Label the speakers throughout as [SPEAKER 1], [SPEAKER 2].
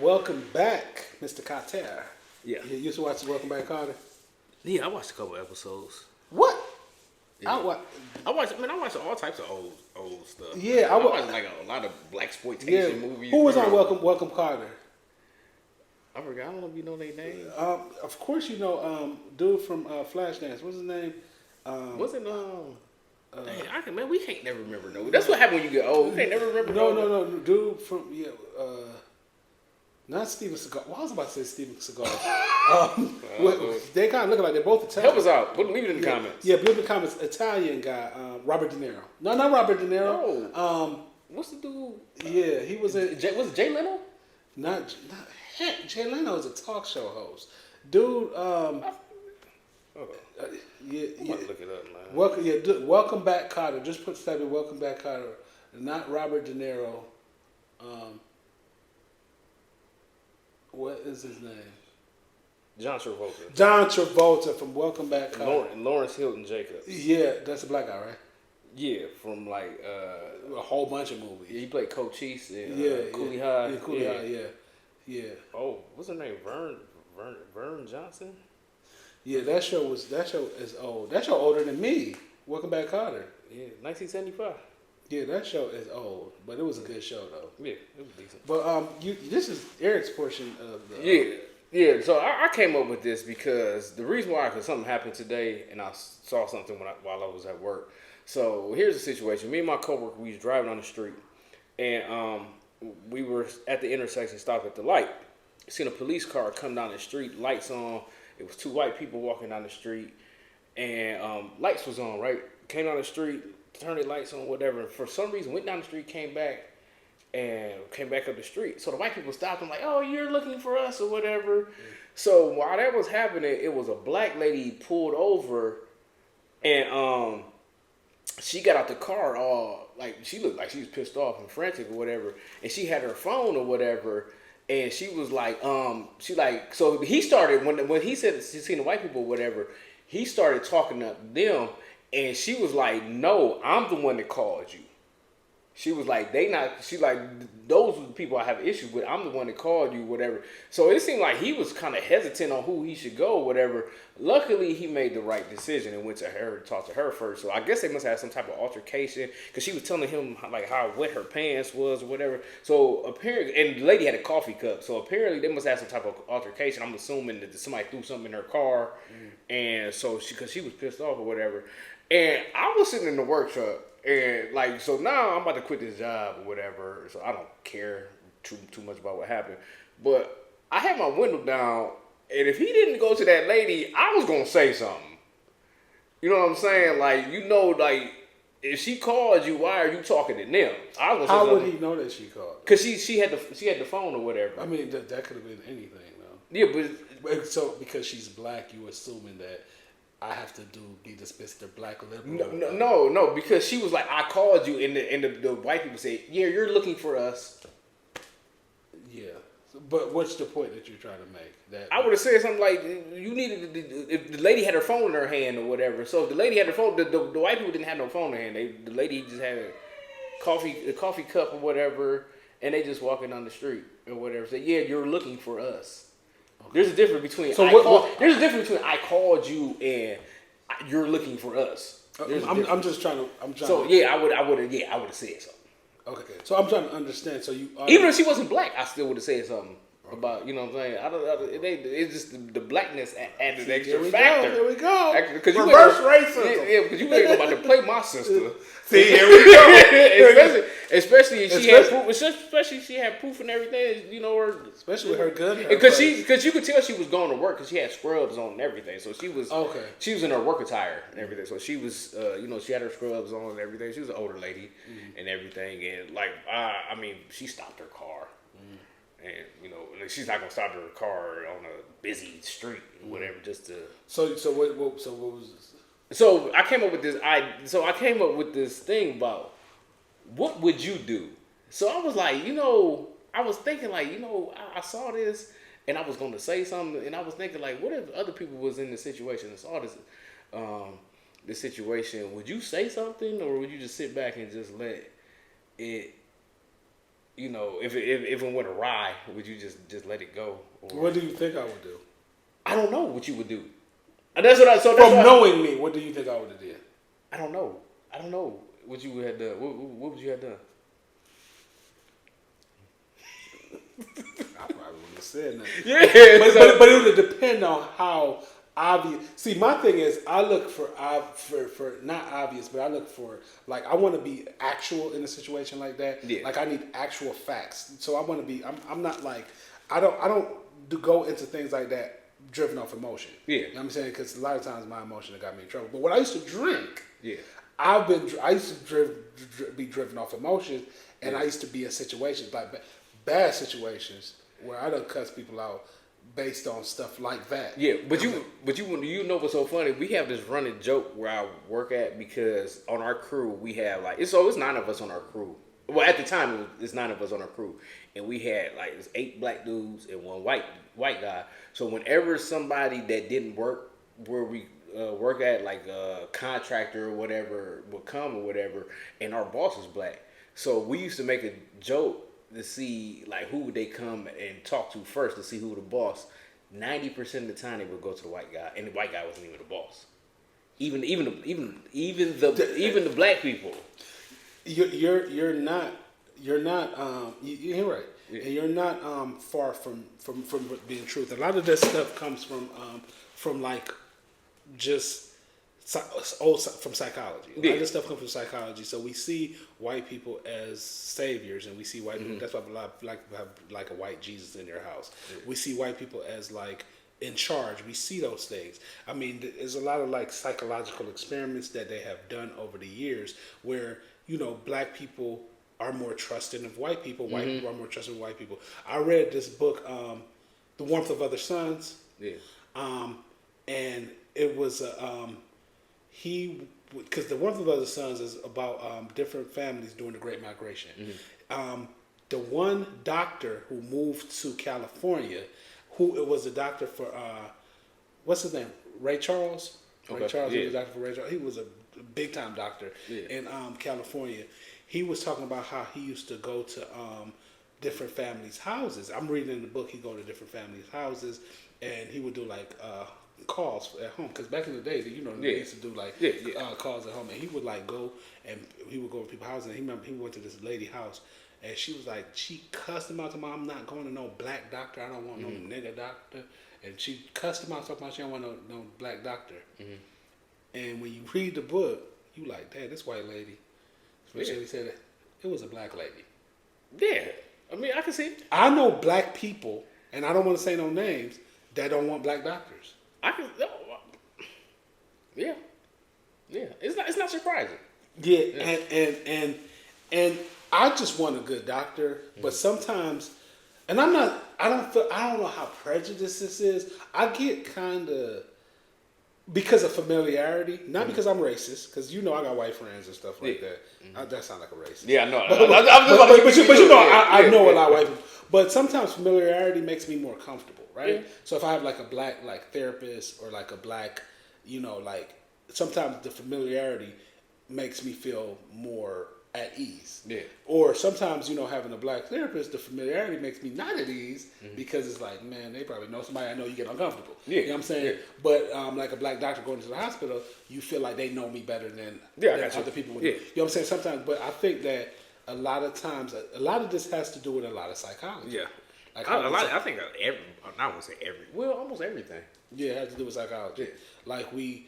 [SPEAKER 1] Welcome back, Mr. Carter.
[SPEAKER 2] Yeah.
[SPEAKER 1] You used to watch Welcome Back, Carter?
[SPEAKER 2] Yeah, I watched a couple episodes.
[SPEAKER 1] What?
[SPEAKER 2] Yeah.
[SPEAKER 1] I
[SPEAKER 2] I watched all types of old stuff.
[SPEAKER 1] Yeah,
[SPEAKER 2] I watched like a lot of black exploitation movies.
[SPEAKER 1] Who was on Welcome Carter?
[SPEAKER 2] I forgot. I don't know if you know their name.
[SPEAKER 1] Of course you know dude from Flashdance. What's his name?
[SPEAKER 2] Wasn't man, we can't never remember. No, that's what happened when you get old. We can't never remember.
[SPEAKER 1] No, dude from not Steven Seagal. Well, I was about to say Steven Seagal. They kind of look like they're both Italian.
[SPEAKER 2] Help us out. Leave it in the comments.
[SPEAKER 1] Yeah, leave it in the comments. Italian guy, Robert De Niro. No, not Robert De Niro.
[SPEAKER 2] No. What's the dude?
[SPEAKER 1] Yeah, he was in.
[SPEAKER 2] Was it Jay Leno?
[SPEAKER 1] Not heck. Jay Leno is a talk show host. Dude.
[SPEAKER 2] I'm gonna look it up, man.
[SPEAKER 1] Welcome Back, Carter. Just type in Welcome Back, Carter. Not Robert De Niro. What is his name?
[SPEAKER 2] John Travolta.
[SPEAKER 1] John Travolta from Welcome Back, Carter.
[SPEAKER 2] Lawrence Hilton Jacobs.
[SPEAKER 1] Yeah, that's a black guy, right?
[SPEAKER 2] Yeah, from like
[SPEAKER 1] a whole bunch of movies.
[SPEAKER 2] Yeah, he played Cochise in Coolie
[SPEAKER 1] High.
[SPEAKER 2] High.
[SPEAKER 1] Yeah, Coolie High, yeah.
[SPEAKER 2] Oh, what's her name? Vern Johnson?
[SPEAKER 1] Yeah, that show is old. That show older than me. Welcome Back, Carter.
[SPEAKER 2] Yeah, 1975.
[SPEAKER 1] Yeah, that show is old, but it was a good show though.
[SPEAKER 2] Yeah, it was decent.
[SPEAKER 1] But this is Eric's portion of the.
[SPEAKER 2] Yeah. So I came up with this because the reason why, because something happened today, and I saw something while I was at work. So here's the situation. Me and my coworker, we was driving on the street, and we were at the intersection, stopped at the light. Seen a police car come down the street, lights on. It was two white people walking down the street, and lights was on, right? Came down the street, turned the lights on, whatever. And for some reason, went down the street, came back up the street. So the white people stopped and like, oh, you're looking for us or whatever. So while that was happening, it was a black lady pulled over, and she got out the car all like she looked like she was pissed off and frantic or whatever, and she had her phone or whatever. And she was like, so he started, when he said she seen the white people or whatever, he started talking to them, and she was like, no, I'm the one that called you. She was like, those are the people I have issues with. I'm the one that called you, whatever. So it seemed like he was kind of hesitant on who he should go, whatever. Luckily, he made the right decision and went to her to talk to her first. So I guess they must have had some type of altercation because she was telling him like how wet her pants was or whatever. So apparently, and the lady had a coffee cup. So apparently, they must have some type of altercation. I'm assuming that somebody threw something in her car, and so because she was pissed off or whatever. And I was sitting in the work truck. And like, so now I'm about to quit this job or whatever. So I don't care too much about what happened. But I had my window down, and if he didn't go to that lady, I was gonna say something. You know what I'm saying? Like, like if she called you, why are you talking to them? I was.
[SPEAKER 1] How would he know that she called?
[SPEAKER 2] Because she had the phone or whatever.
[SPEAKER 1] I mean, that could have been anything though.
[SPEAKER 2] Yeah,
[SPEAKER 1] but so because she's black, you assuming that. I have to be this Mr. Black liberal.
[SPEAKER 2] No, because she was like, I called you, and the white people say, yeah, you're looking for us.
[SPEAKER 1] Yeah, but what's the point that you're trying to make? That
[SPEAKER 2] I would have said something like, you needed if the lady had her phone in her hand or whatever. So if the lady had her phone, the white people didn't have no phone in her hand. The lady just had a coffee cup or whatever, and they just walking down the street or whatever. Say, yeah, you're looking for us. There's a difference between I called you and you're looking for us.
[SPEAKER 1] I'm just trying to.
[SPEAKER 2] So yeah, I would have said something.
[SPEAKER 1] Okay, so I'm trying to understand. So you
[SPEAKER 2] even if she wasn't black, I still would have said something about, you know what I'm saying. It's just the blackness added extra factor.
[SPEAKER 1] Here we go.
[SPEAKER 2] Because you
[SPEAKER 1] reverse racism.
[SPEAKER 2] Yeah, because you ain't about to play my sister.
[SPEAKER 1] See, here we go.
[SPEAKER 2] especially she had proof and everything. You know her,
[SPEAKER 1] especially with her gun.
[SPEAKER 2] Because you could tell she was going to work because she had scrubs on and everything. So she was She was in her work attire and everything. So she was, she had her scrubs on and everything. She was an older lady and everything. And like, I mean, she stopped her car. And she's not gonna stop her car on a busy street or whatever just to. So
[SPEAKER 1] what was this?
[SPEAKER 2] So I came up with this. I came up with this thing about what would you do. So I was like, I was thinking like, I saw this and I was gonna say something, and I was thinking like, what if other people was in the situation and saw this situation? Would you say something, or would you just sit back and just let it you know, if it went awry, would you just let it go? Or,
[SPEAKER 1] What do you think I would do?
[SPEAKER 2] I don't know what you would do. And that's what I. So that's
[SPEAKER 1] From
[SPEAKER 2] what
[SPEAKER 1] knowing me, what do you think I would have did?
[SPEAKER 2] I don't know. I don't know what you would have done. What would you have done?
[SPEAKER 1] I probably wouldn't have said nothing.
[SPEAKER 2] Yeah,
[SPEAKER 1] But it would depend on how obvious. See, my thing is, I look for not obvious, but I look for, like, I want to be actual in a situation like that.
[SPEAKER 2] Yeah.
[SPEAKER 1] Like, I need actual facts. So I want to be. I'm not like, I don't go into things like that driven off emotion.
[SPEAKER 2] Yeah.
[SPEAKER 1] You know what I'm saying? Because a lot of times my emotion got me in trouble. But when I used to drink,
[SPEAKER 2] yeah,
[SPEAKER 1] I used to be driven off emotions, and I used to be in situations like bad situations where I done cuss people out based on stuff like that.
[SPEAKER 2] yeah. But you know what's so funny? We have this running joke where I work at, because on our crew we have like it's 9 of us on our crew. Well, at the time it's 9 of us on our crew, and we had like 8 black dudes and 1 white guy. So whenever somebody that didn't work where we work at, like a contractor or whatever, would come or whatever, and our boss was black, so we used to make a joke to see like who would they come and talk to first to see who the boss. 90% of the time they would go to the white guy, and the white guy wasn't even the boss. Even the black people.
[SPEAKER 1] You're not you're right,
[SPEAKER 2] Yeah.
[SPEAKER 1] and you're not far from being truth. A lot of this stuff comes from like just from psychology. A lot of this stuff comes from psychology. So we see white people as saviors, and we see white people. That's why a lot of black people have like a white Jesus in their house. Yeah. We see white people as like in charge. We see those things. I mean, there's a lot of like psychological experiments that they have done over the years where, you know, black people are more trusting of white people. White people are more trusting of white people. I read this book, The Warmth of Other Suns. Yeah. And it was because The Warmth of Other Suns is about different families during the Great Migration. The one doctor who moved to California, who it was a doctor for what's his name? Ray Charles. Okay. Ray Charles. Yeah. He was a doctor for Ray Charles. He was a big time doctor in California. He was talking about how he used to go to different families' houses. I'm reading in the book. He go to different families' houses, and he would do like calls at home. Because back in the day, you know, they used to do like calls at home, and he would like go and he would go to people's houses. And he went to this lady house, and she was like, she cussed him out to I'm not going to no black doctor. I don't want no nigga doctor. And she cussed him out talking about she don't want no black doctor. And when you read the book, you like, damn, this white lady. Especially he said it was a black lady.
[SPEAKER 2] Yeah. I mean, I can see it.
[SPEAKER 1] I know black people, and I don't want to say no names, that don't want black doctors.
[SPEAKER 2] Yeah. It's not surprising.
[SPEAKER 1] Yeah. And I just want a good doctor, but sometimes, and I don't know how prejudiced this is. I get kind of, because of familiarity, not because I'm racist, because you know I got white friends and stuff like that. That sounds like a racist.
[SPEAKER 2] Yeah, I know.
[SPEAKER 1] But you know, I know a lot of white people. But sometimes familiarity makes me more comfortable, right? Yeah. So if I have like a black like therapist or like a black, you know, like sometimes the familiarity makes me feel more at ease. Yeah. Or sometimes, you know, having a black therapist, the familiarity makes me not at ease because it's like, man, they probably know somebody. I know you get uncomfortable. Yeah. You know what I'm saying? Yeah. But like a black doctor going to the hospital, you feel like they know me better than other people would. Yeah. You know what I'm saying? Sometimes, but I think that a lot of times, a lot of this has to do with a lot of psychology. Yeah. Like
[SPEAKER 2] I think I won't say almost everything.
[SPEAKER 1] Yeah, it has to do with psychology. Yeah. Like we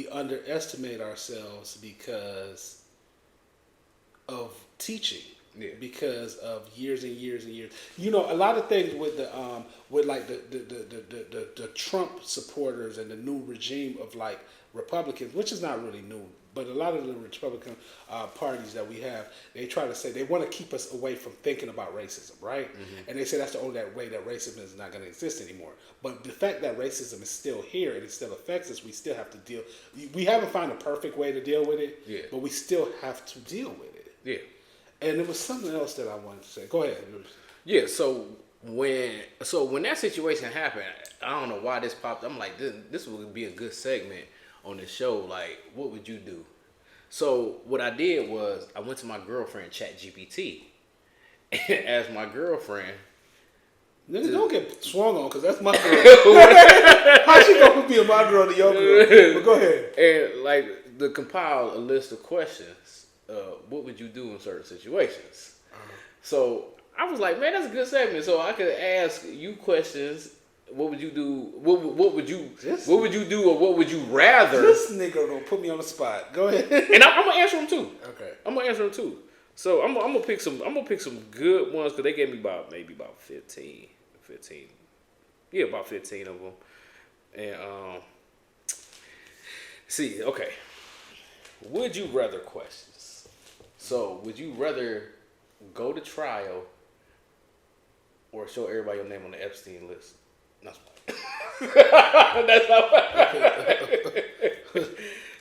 [SPEAKER 1] underestimate ourselves because of teaching, because of years and years and years. You know, a lot of things with the the Trump supporters and the new regime of like Republicans, which is not really new, but a lot of the Republican parties that we have, they try to say they want to keep us away from thinking about racism, right? And they say that's the only way that racism is not going to exist anymore. But the fact that racism is still here and it still affects us, we still have to deal. We haven't found a perfect way to deal with it, but we still have to deal with it. Yeah. And there was something else that I wanted to say. Go ahead.
[SPEAKER 2] Yeah, so when that situation happened, I don't know why this popped. I'm like, this would be a good segment on the show. Like, what would you do? So what I did was I went to my girlfriend ChatGPT, and ask my girlfriend.
[SPEAKER 1] Nigga, don't get swung on because that's my girl. How she gonna be my girl to your girl? But go ahead.
[SPEAKER 2] And like to compile a list of questions. What would you do in certain situations? So I was like, man, that's a good segment. So I could ask you questions. What would you do? What would you do, or what would you rather?
[SPEAKER 1] This nigga gonna put me on the spot. Go ahead.
[SPEAKER 2] And I'm gonna answer them too.
[SPEAKER 1] Okay.
[SPEAKER 2] I'm gonna answer them too. So I'm gonna pick some. I'm gonna pick some good ones because they gave me about 15. Yeah, about 15 of them. And see, okay. Would you rather questions? So would you rather go to trial or show everybody your name on the Epstein list? That's that's not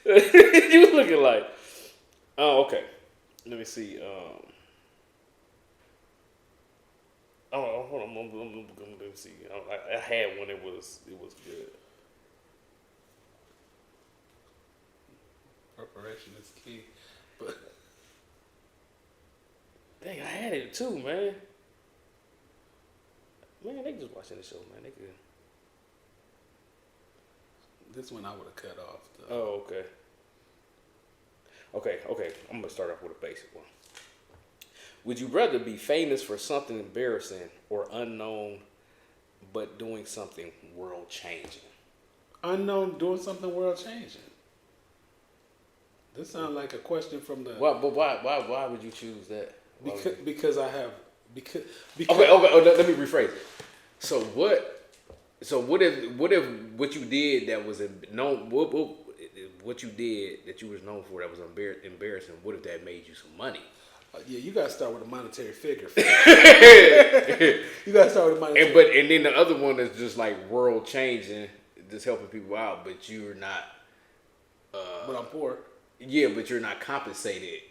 [SPEAKER 2] you looking like. Oh, okay. Let me see. Hold on. Let me see. I had one. It was good.
[SPEAKER 1] Preparation is key. But
[SPEAKER 2] dang, I had it too, man. Man, they just watching the show, man. They good.
[SPEAKER 1] this one I would have cut off. Though.
[SPEAKER 2] Oh, okay. Okay. I'm gonna start off with a basic one. Would you rather be famous for something embarrassing or unknown but doing something world changing?
[SPEAKER 1] Unknown doing something world changing. This sounds like a question from the.
[SPEAKER 2] Why would you choose that?
[SPEAKER 1] Because I have because.
[SPEAKER 2] Okay. Let me rephrase. So what if what you did that was known what you did that you was known for that was embarrassing? What if that made you some money?
[SPEAKER 1] Yeah, you gotta start with a monetary figure. You gotta start with a monetary.
[SPEAKER 2] And then the other one is just like world changing, just helping people out, but you're not.
[SPEAKER 1] But I'm poor.
[SPEAKER 2] Yeah, but you're not compensated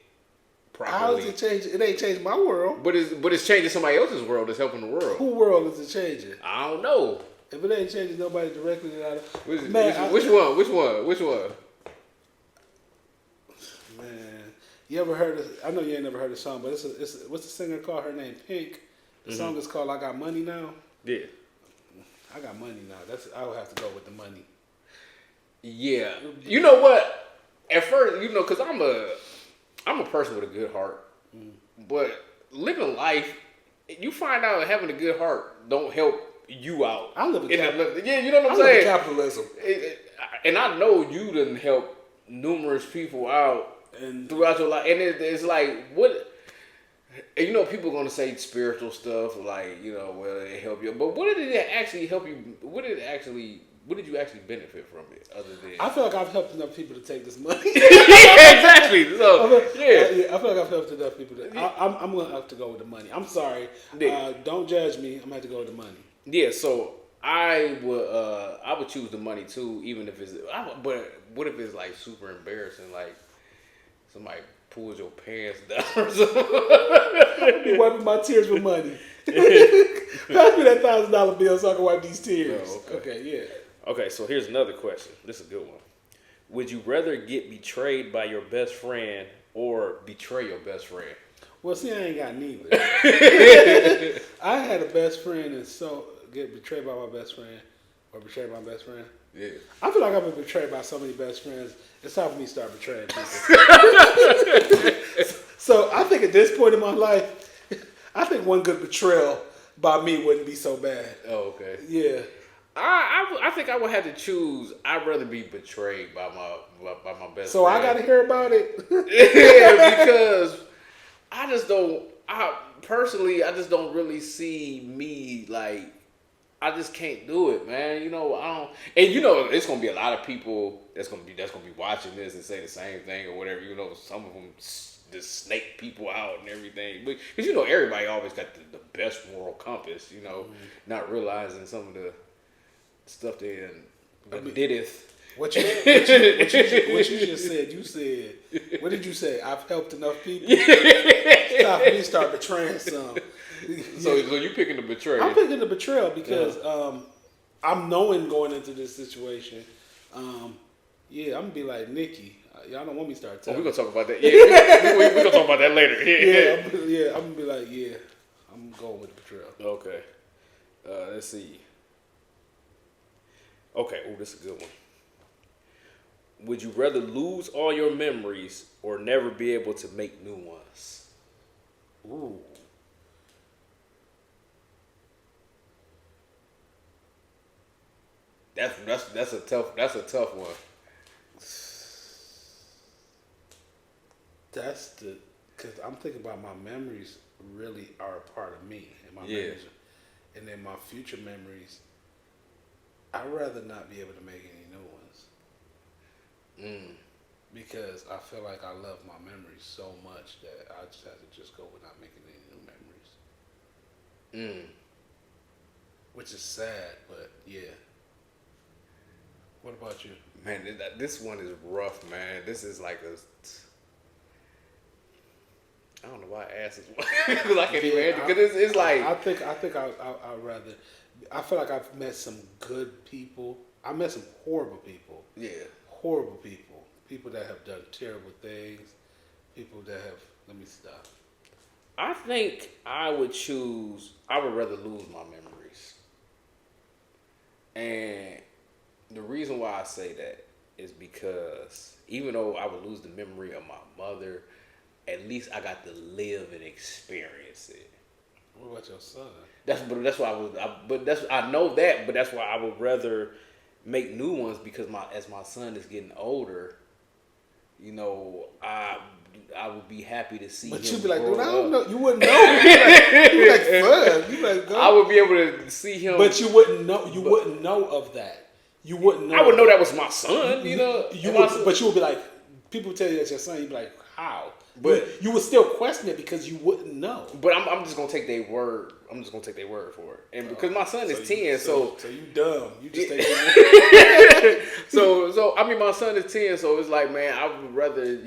[SPEAKER 2] properly.
[SPEAKER 1] How does it change? It ain't changed my world.
[SPEAKER 2] But it's changing somebody else's world. That's helping the world.
[SPEAKER 1] Who world is it changing?
[SPEAKER 2] I don't know.
[SPEAKER 1] If it ain't changing nobody directly, then
[SPEAKER 2] Which one?
[SPEAKER 1] Man, you ever heard of? I know you ain't never heard the song, but it's what's the singer called? Her name Pink. The song is called "I Got Money Now."
[SPEAKER 2] Yeah.
[SPEAKER 1] I got money now. I would have to go with the money.
[SPEAKER 2] Yeah. You know what? At first, because I'm a person with a good heart, but living life, you find out having a good heart don't help you out.
[SPEAKER 1] I live in capitalism.
[SPEAKER 2] Yeah, you know what I'm saying?
[SPEAKER 1] Capitalism.
[SPEAKER 2] And I know you done help numerous people out
[SPEAKER 1] and
[SPEAKER 2] throughout your life, and it's like what. And people are gonna say spiritual stuff like well it help you, but what did it actually help you? What did you actually benefit from it other than?
[SPEAKER 1] I feel like I've helped enough people to take this money.
[SPEAKER 2] Yeah, exactly. So
[SPEAKER 1] I feel like I've helped enough people. I'm gonna have to go with the money. I'm sorry.
[SPEAKER 2] Yeah.
[SPEAKER 1] Don't judge me. I'm gonna have to go with the money.
[SPEAKER 2] Yeah. So I would choose the money too, even if it's. But what if it's like super embarrassing, like somebody pulls your pants down or something?
[SPEAKER 1] I'll be wiping my tears with money. Pass me that $1,000 bill so I can wipe these tears.
[SPEAKER 2] Oh,
[SPEAKER 1] okay, yeah.
[SPEAKER 2] Okay, so here's another question. This is a good one. Would you rather get betrayed by your best friend or betray your best friend?
[SPEAKER 1] Well, see, I ain't got neither. I had a best friend and so get betrayed by my best friend or betrayed by my best friend.
[SPEAKER 2] Yeah.
[SPEAKER 1] I feel like I've been betrayed by so many best friends. It's time for me to start betraying people. So I think at this point in my life, I think one good betrayal by me wouldn't be so bad.
[SPEAKER 2] Oh, okay.
[SPEAKER 1] Yeah.
[SPEAKER 2] I think I would have to choose. I'd rather be betrayed by my best
[SPEAKER 1] so
[SPEAKER 2] friend.
[SPEAKER 1] I got to hear about it?
[SPEAKER 2] Yeah, because I just don't. I just don't really see me like. I just can't do it, man. I don't. And it's gonna be a lot of people that's gonna be watching this and say the same thing or whatever. Some of them just snake people out and everything. Because everybody always got the best moral compass. Not realizing some of the stuff they dideth.
[SPEAKER 1] What you just said? You said, what did you say? I've helped enough people. It's time for me to start betraying some.
[SPEAKER 2] So you picking the betrayal?
[SPEAKER 1] I'm picking the betrayal because I'm knowing going into this situation. I'm gonna be like Nikki. Y'all don't want me to start telling.
[SPEAKER 2] We're gonna talk about that. Yeah, we're gonna talk about that later.
[SPEAKER 1] I'm gonna be like, I'm going with the betrayal.
[SPEAKER 2] Okay. Let's see. Okay. Oh, this is a good one. Would you rather lose all your memories or never be able to make new ones?
[SPEAKER 1] Ooh.
[SPEAKER 2] That's a tough one.
[SPEAKER 1] That's because I'm thinking about my memories really are a part of me, and my
[SPEAKER 2] Yeah.
[SPEAKER 1] memories, and then my future memories. I'd rather not be able to make any new ones because I feel like I love my memories so much that I just have to just go without making any new memories. Which is sad, but yeah. What about you?
[SPEAKER 2] Man, this one is rough, man. This is like I don't know why I asked this one because I can't even answer. Because it's like
[SPEAKER 1] I think I'd rather. I feel like I've met some good people. I met some horrible people.
[SPEAKER 2] Yeah.
[SPEAKER 1] Horrible people. People that have done terrible things. People that have. Let me stop.
[SPEAKER 2] I think I would rather lose my memories. And the reason why I say that is because even though I would lose the memory of my mother, at least I got to live and experience it.
[SPEAKER 1] What about your son?
[SPEAKER 2] That's why I know that, but that's why I would rather make new ones because as my son is getting older, you know, I would be happy to see him.
[SPEAKER 1] But you'd be like, dude, I
[SPEAKER 2] grow
[SPEAKER 1] don't
[SPEAKER 2] up.
[SPEAKER 1] know. You wouldn't know. You'd be like, fun. You'd be like, go.
[SPEAKER 2] I would be able to see him.
[SPEAKER 1] But you wouldn't know. You wouldn't know of that. You wouldn't know.
[SPEAKER 2] I would know that was my son, you know.
[SPEAKER 1] But you would be like, people tell you that's your son. You'd be like, how? But you would still question it because you wouldn't know.
[SPEAKER 2] But I'm just gonna take their word. I'm just gonna take their word for it, and because my son is 10, so
[SPEAKER 1] you dumb. You just take it.
[SPEAKER 2] so I mean, my son is 10, so it's like, man, I would rather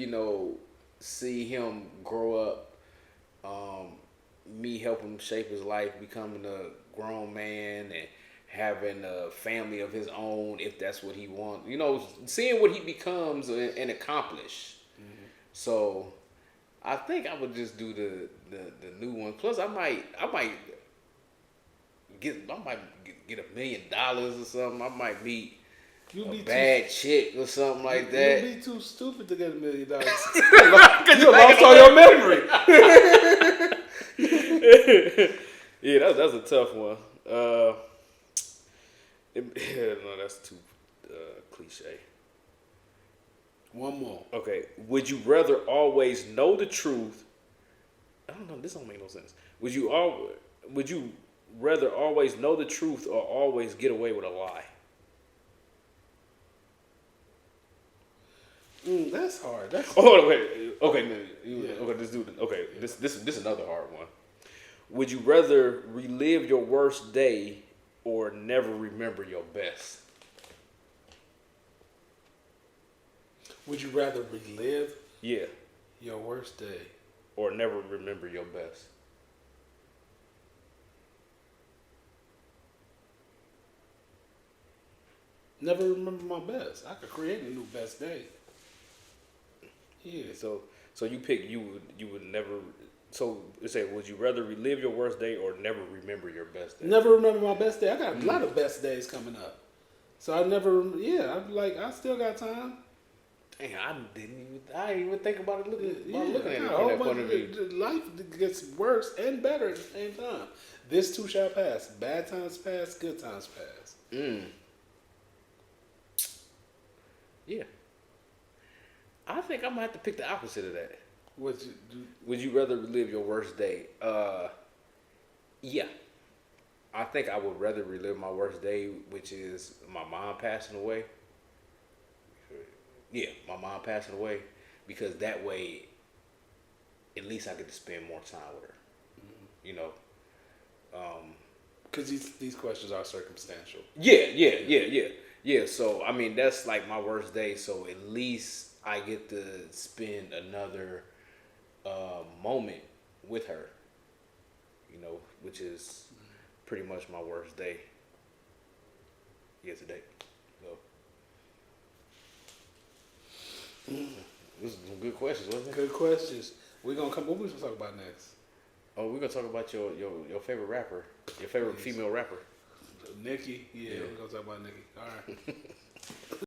[SPEAKER 2] see him grow up, me help him shape his life, becoming a grown man and having a family of his own if that's what he wants. Seeing what he becomes and accomplish. Mm-hmm. So I think I would just do the new one. Plus, I might get $1 million or something. I might meet a bad chick or something like that.
[SPEAKER 1] You'd be too stupid to get $1 million. You lost all your memory.
[SPEAKER 2] Yeah, that's a tough one. No, that's too cliche.
[SPEAKER 1] One more.
[SPEAKER 2] Okay. Would you rather always know the truth? I don't know. This don't make no sense. Would you rather always know the truth or always get away with a lie?
[SPEAKER 1] That's hard.
[SPEAKER 2] Oh wait. Okay.
[SPEAKER 1] Yeah.
[SPEAKER 2] Okay. Let's do it. Okay. This is another hard one. Would you rather relive your worst day or never remember your best?
[SPEAKER 1] Would you rather relive your worst day
[SPEAKER 2] or never remember your best?
[SPEAKER 1] Never remember my best. I could create a new best day. Yeah.
[SPEAKER 2] So you pick you would never. So it say, would you rather relive your worst day or never remember your best day?
[SPEAKER 1] Never remember my best day. I got a lot of best days coming up. So I never. Yeah. I'm like, I still got time.
[SPEAKER 2] Dang, I didn't even think about it looking at it
[SPEAKER 1] Yeah,
[SPEAKER 2] from that point of view.
[SPEAKER 1] life gets worse and better at the same time. This too shall pass. Bad times pass, good times pass.
[SPEAKER 2] Yeah. I think I'm gonna have to pick the opposite of that.
[SPEAKER 1] What you do?
[SPEAKER 2] Would you rather relive your worst day? Yeah. I think I would rather relive my worst day, which is my mom passing away. Yeah, my mom passing away, because that way, at least I get to spend more time with her.
[SPEAKER 1] Because these questions are circumstantial.
[SPEAKER 2] Yeah. So I mean, that's like my worst day. So at least I get to spend another moment with her. Which is pretty much my worst day. Today. So. This is some good questions, wasn't it?
[SPEAKER 1] Good questions. What we supposed to talk about next?
[SPEAKER 2] Oh, we're gonna talk about your favorite rapper, your favorite female rapper.
[SPEAKER 1] Nicki, yeah, we're gonna talk about Nicki. All right.